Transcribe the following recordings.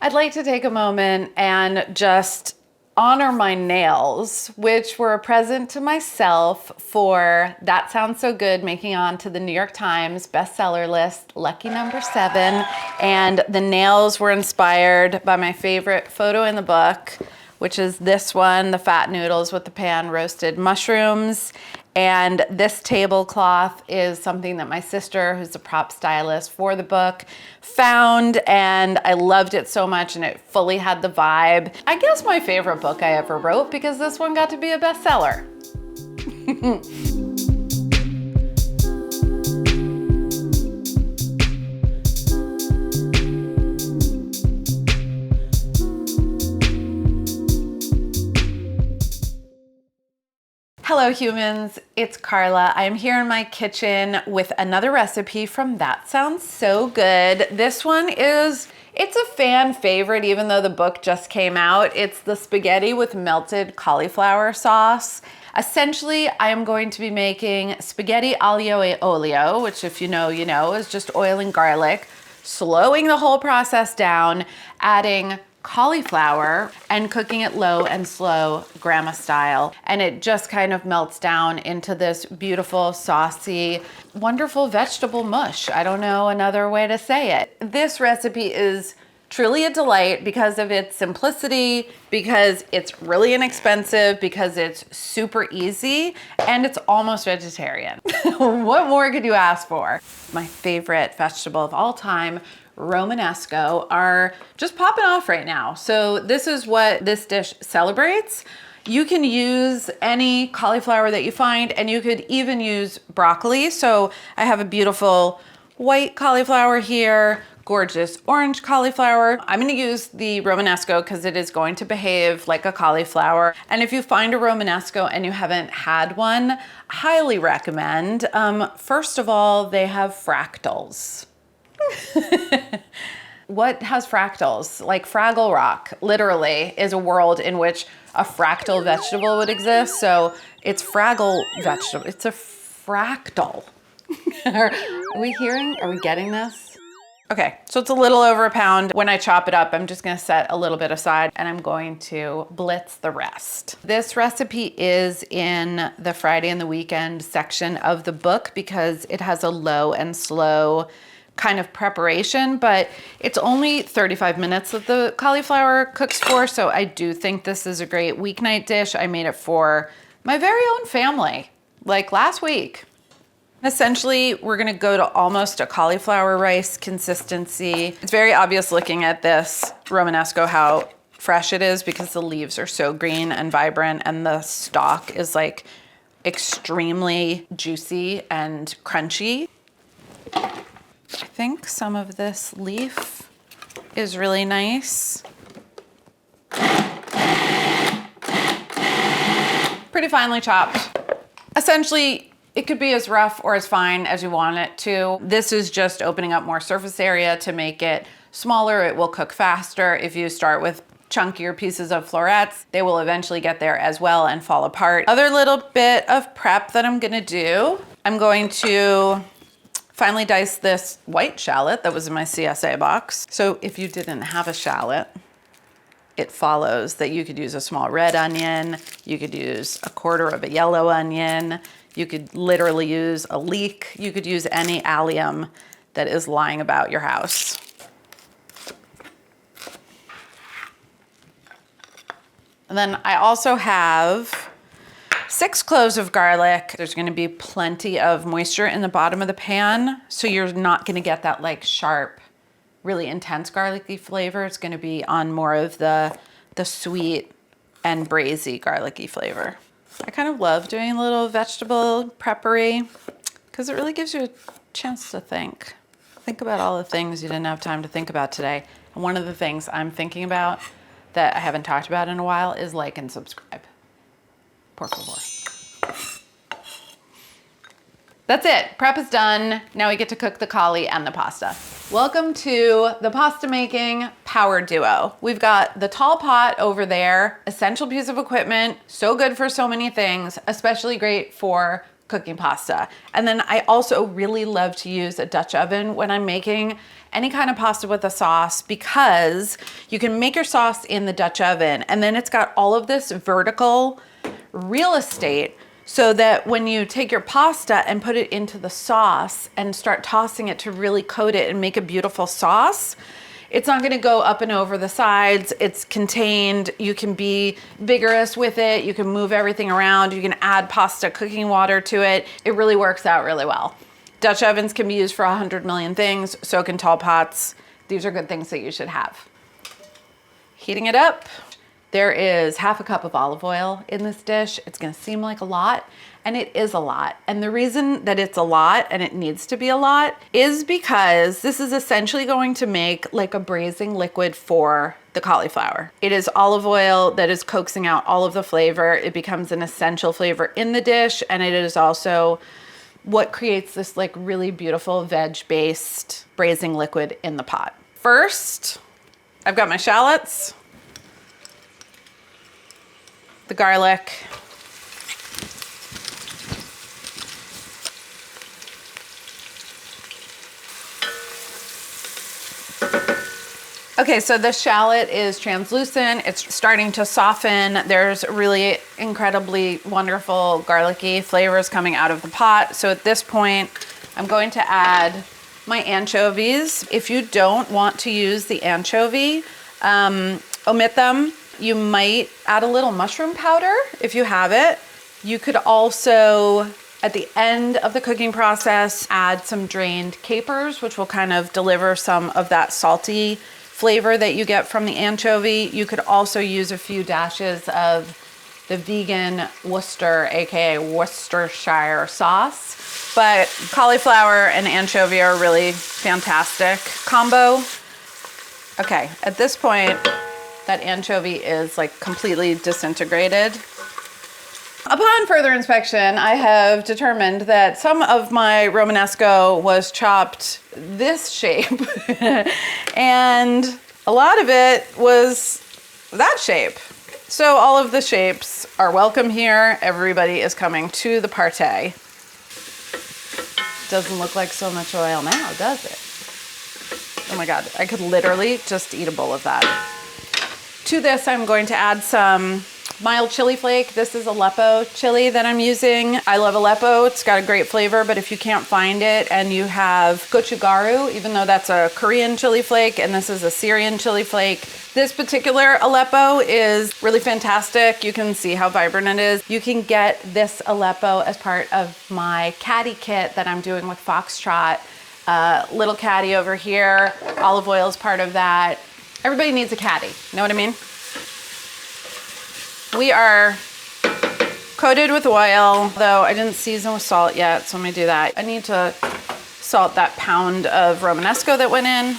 I'd like to take a moment and just honor my nails, which were a present to myself for That Sounds So Good, making on to the New York Times bestseller list, lucky number 7. And the nails were inspired by my favorite photo in the book, which is this one, the fat noodles with the pan roasted mushrooms. And this tablecloth is something that my sister, who's a prop stylist for the book, found, and I loved it so much, and it fully had the vibe. I guess my favorite book I ever wrote, because this one got to be a bestseller. Hello humans, it's Carla. I am here in my kitchen with another recipe from That Sounds So Good. This one it's a fan favorite even though the book just came out. It's the spaghetti with melted cauliflower sauce. Essentially, I am going to be making spaghetti aglio e olio, which if you know, you know, is just oil and garlic, slowing the whole process down, adding cauliflower and cooking it low and slow grandma style, and it just kind of melts down into this beautiful saucy wonderful vegetable mush. I don't know another way to say it. This recipe is truly a delight because of its simplicity, because it's really inexpensive, because it's super easy, and it's almost vegetarian. What more could you ask for? My favorite vegetable of all time, Romanesco, are just popping off right now. So this is what this dish celebrates. You can use any cauliflower that you find, and you could even use broccoli. So I have a beautiful white cauliflower here, gorgeous orange cauliflower. I'm gonna use the Romanesco because it is going to behave like a cauliflower. And if you find a Romanesco and you haven't had one, highly recommend. First of all, they have fractals. What has fractals? Like Fraggle Rock, literally, is a world in which a fractal vegetable would exist. So it's Fraggle vegetable. It's a fractal. Are we hearing? Are we getting this? Okay, so it's a little over a pound. When I chop it up, I'm just gonna set a little bit aside and I'm going to blitz the rest. This recipe is in the Friday and the Weekend section of the book because it has a low and slow kind of preparation, but it's only 35 minutes that the cauliflower cooks for, so I do think this is a great weeknight dish. I made it for my very own family, like last week. Essentially, we're gonna go to almost a cauliflower rice consistency. It's very obvious looking at this Romanesco how fresh it is because the leaves are so green and vibrant, and the stalk is like extremely juicy and crunchy. I think some of this leaf is really nice. Pretty finely chopped. Essentially, it could be as rough or as fine as you want it to. This is just opening up more surface area to make it smaller. It will cook faster. If you start with chunkier pieces of florets, they will eventually get there as well and fall apart. Other little bit of prep that I'm gonna do, I'm going to finally dice this white shallot that was in my CSA box. So if you didn't have a shallot, it follows that you could use a small red onion, you could use a quarter of a yellow onion, you could literally use a leek, you could use any allium that is lying about your house. And then I also have 6 cloves of garlic. There's gonna be plenty of moisture in the bottom of the pan, so you're not gonna get that like sharp, really intense garlicky flavor. It's gonna be on more of the sweet and braisy garlicky flavor. I kind of love doing a little vegetable preppery because it really gives you a chance to think. Think about all the things you didn't have time to think about today. And one of the things I'm thinking about that I haven't talked about in a while is like and subscribe. Por favor. That's it. Prep is done. Now we get to cook the cauli and the pasta. Welcome to the pasta making power duo. We've got the tall pot over there, essential piece of equipment, so good for so many things, especially great for cooking pasta. And then I also really love to use a Dutch oven when I'm making, any kind of pasta with a sauce, because you can make your sauce in the Dutch oven, and then it's got all of this vertical real estate, so that when you take your pasta and put it into the sauce and start tossing it to really coat it and make a beautiful sauce, it's not gonna go up and over the sides. It's contained. You can be vigorous with it. You can move everything around. You can add pasta cooking water to it. It really works out really well. Dutch ovens can be used for 100 million things. So can tall pots. These are good things that you should have. Heating it up. There is half a cup of olive oil in this dish. It's gonna seem like a lot, and it is a lot. And the reason that it's a lot, and it needs to be a lot, is because this is essentially going to make like a braising liquid for the cauliflower. It is olive oil that is coaxing out all of the flavor. It becomes an essential flavor in the dish, and it is also what creates this like really beautiful veg-based braising liquid in the pot. First, I've got my shallots, the garlic, okay, so the shallot is translucent. It's starting to soften. There's really incredibly wonderful garlicky flavors coming out of the pot. So at this point, I'm going to add my anchovies. If you don't want to use the anchovy, omit them. You might add a little mushroom powder if you have it. You could also, at the end of the cooking process, add some drained capers, which will kind of deliver some of that salty flavor that you get from the anchovy. You could also use a few dashes of the vegan Worcester, aka Worcestershire sauce. But cauliflower and anchovy are a really fantastic combo. Okay, at this point, that anchovy is like completely disintegrated. Upon further inspection, I have determined that some of my Romanesco was chopped this shape and a lot of it was that shape. So all of the shapes are welcome here. Everybody is coming to the party. Doesn't look like so much oil now, does it? Oh my God, I could literally just eat a bowl of that. To this, I'm going to add some mild chili flake. This is Aleppo chili that I'm using. I love Aleppo. It's got a great flavor, but if you can't find it and you have gochugaru, even though that's a Korean chili flake and this is a Syrian chili flake, this particular Aleppo is really fantastic. You can see how vibrant it is. You can get this Aleppo as part of my caddy kit that I'm doing with Foxtrot. Little caddy over here. Olive oil is part of that. Everybody needs a caddy, you know what I mean? We are coated with oil, though I didn't season with salt yet, so let me do that. I need to salt that pound of Romanesco that went in.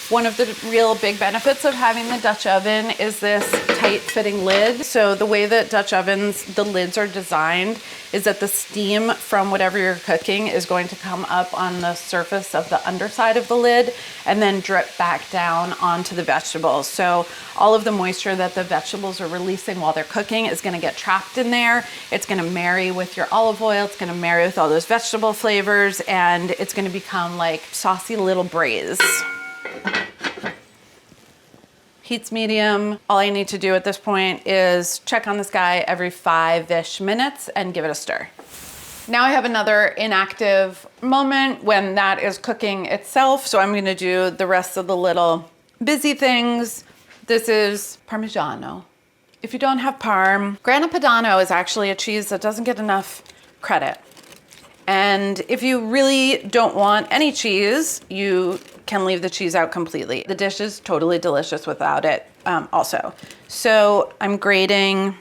One of the real big benefits of having the Dutch oven is this tight fitting lid. So the way that Dutch ovens, the lids are designed is that the steam from whatever you're cooking is going to come up on the surface of the underside of the lid and then drip back down onto the vegetables. So all of the moisture that the vegetables are releasing while they're cooking is gonna get trapped in there. It's gonna marry with your olive oil. It's gonna marry with all those vegetable flavors, and it's gonna become like saucy little braise. Heat's medium. All I need to do at this point is check on this guy every 5-ish minutes and give it a stir. Now I have another inactive moment when that is cooking itself, so I'm gonna do the rest of the little busy things. This is Parmigiano. If you don't have Parm, Grana Padano is actually a cheese that doesn't get enough credit. And if you really don't want any cheese, you can leave the cheese out completely. The dish is totally delicious without it also. So I'm grating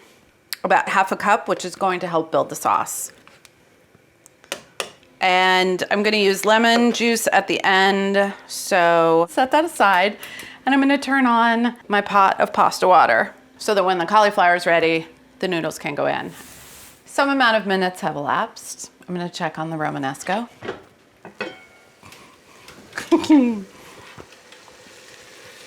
about half a cup, which is going to help build the sauce. And I'm gonna use lemon juice at the end. So set that aside. And I'm gonna turn on my pot of pasta water so that when the cauliflower is ready, the noodles can go in. Some amount of minutes have elapsed. I'm gonna check on the Romanesco.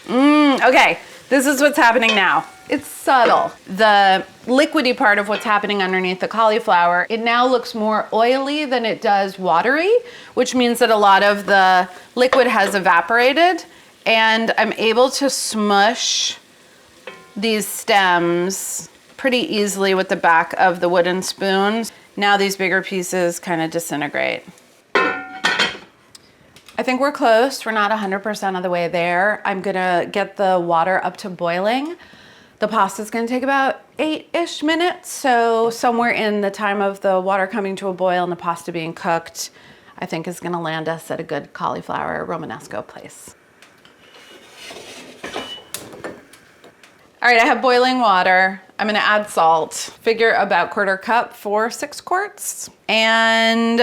Okay, This is what's happening now. It's subtle. The liquidy part of what's happening underneath the cauliflower, it now looks more oily than it does watery, which means that a lot of the liquid has evaporated, and I'm able to smush these stems pretty easily with the back of the wooden spoon. Now these bigger pieces kind of disintegrate. I think we're close. We're not 100% of the way there. I'm gonna get the water up to boiling. The pasta's gonna take about 8-ish minutes. So somewhere in the time of the water coming to a boil and the pasta being cooked, I think is gonna land us at a good cauliflower Romanesco place. All right, I have boiling water. I'm gonna add salt. Figure about 1/4 cup for 6 quarts. And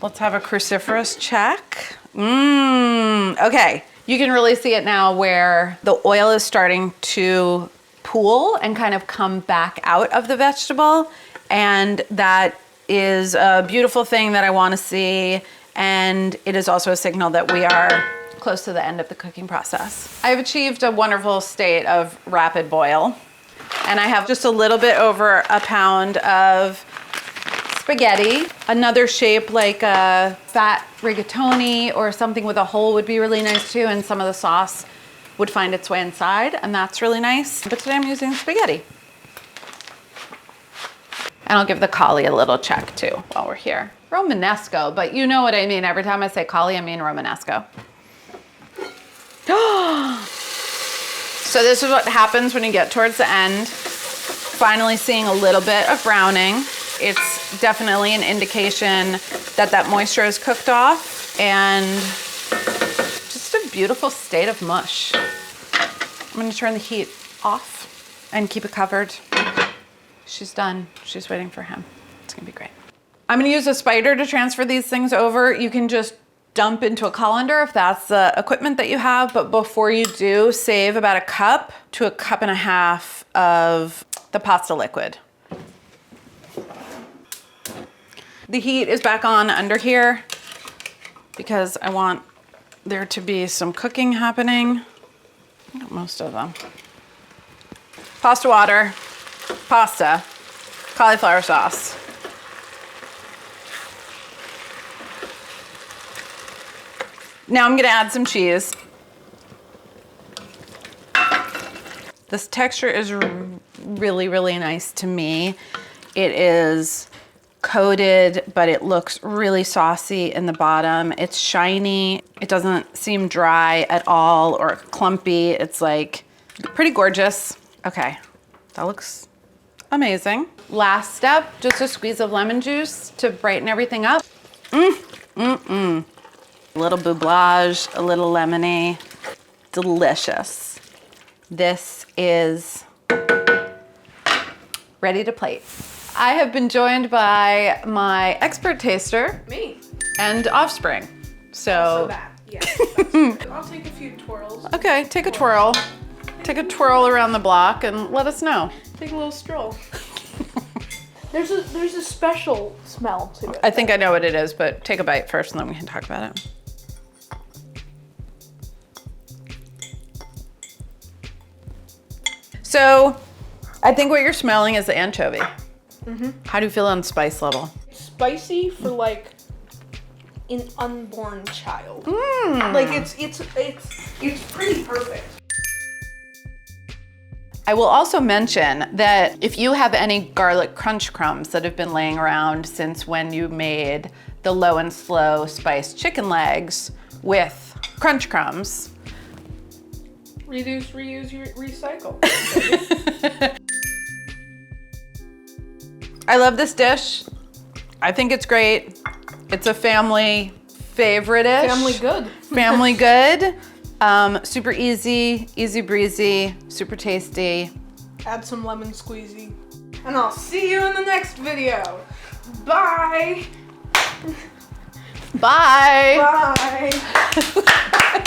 let's have a cruciferous check. Okay. You can really see it now where the oil is starting to pool and kind of come back out of the vegetable. And that is a beautiful thing that I wanna see. And it is also a signal that we are close to the end of the cooking process. I've achieved a wonderful state of rapid boil. And I have just a little bit over a pound of spaghetti. Another shape like a fat rigatoni or something with a hole would be really nice too, and some of the sauce would find its way inside, and that's really nice. But today I'm using spaghetti. And I'll give the cauli a little check too while we're here. Romanesco, but you know what I mean. Every time I say cauli, I mean Romanesco. So this is what happens when you get towards the end. Finally seeing a little bit of browning. It's definitely an indication that that moisture is cooked off, and just a beautiful state of mush. I'm gonna turn the heat off and keep it covered. She's done. She's waiting for him. It's gonna be great. I'm gonna use a spider to transfer these things over. You can just dump into a colander if that's the equipment that you have, but before you do, save about 1 cup to 1.5 cups of the pasta liquid. The heat is back on under here because I want there to be some cooking happening. Not most of them. Pasta water, pasta, cauliflower sauce. Now I'm gonna add some cheese. This texture is really, really nice to me. It is coated, but it looks really saucy in the bottom. It's shiny. It doesn't seem dry at all or clumpy. It's like pretty gorgeous. Okay, that looks amazing. Last step, just a squeeze of lemon juice to brighten everything up. A little boublage, a little lemony, delicious. This is ready to plate. I have been joined by my expert taster, me, and offspring. So that, yeah. I'll take a few twirls. Okay, take a twirl. Take a twirl around the block and let us know. Take a little stroll. There's a special smell to it. I think I know what it is, but take a bite first and then we can talk about it. So I think what you're smelling is the anchovy. Mm-hmm. How do you feel on spice level? Spicy for like an unborn child. Like it's pretty perfect. I will also mention that if you have any garlic crunch crumbs that have been laying around since when you made the low and slow spiced chicken legs with crunch crumbs. Reduce, reuse, recycle. I love this dish. I think it's great. It's a family favorite-ish. Family good. Family good. Super easy, easy breezy, super tasty. Add some lemon squeezy. And I'll see you in the next video. Bye. Bye. Bye.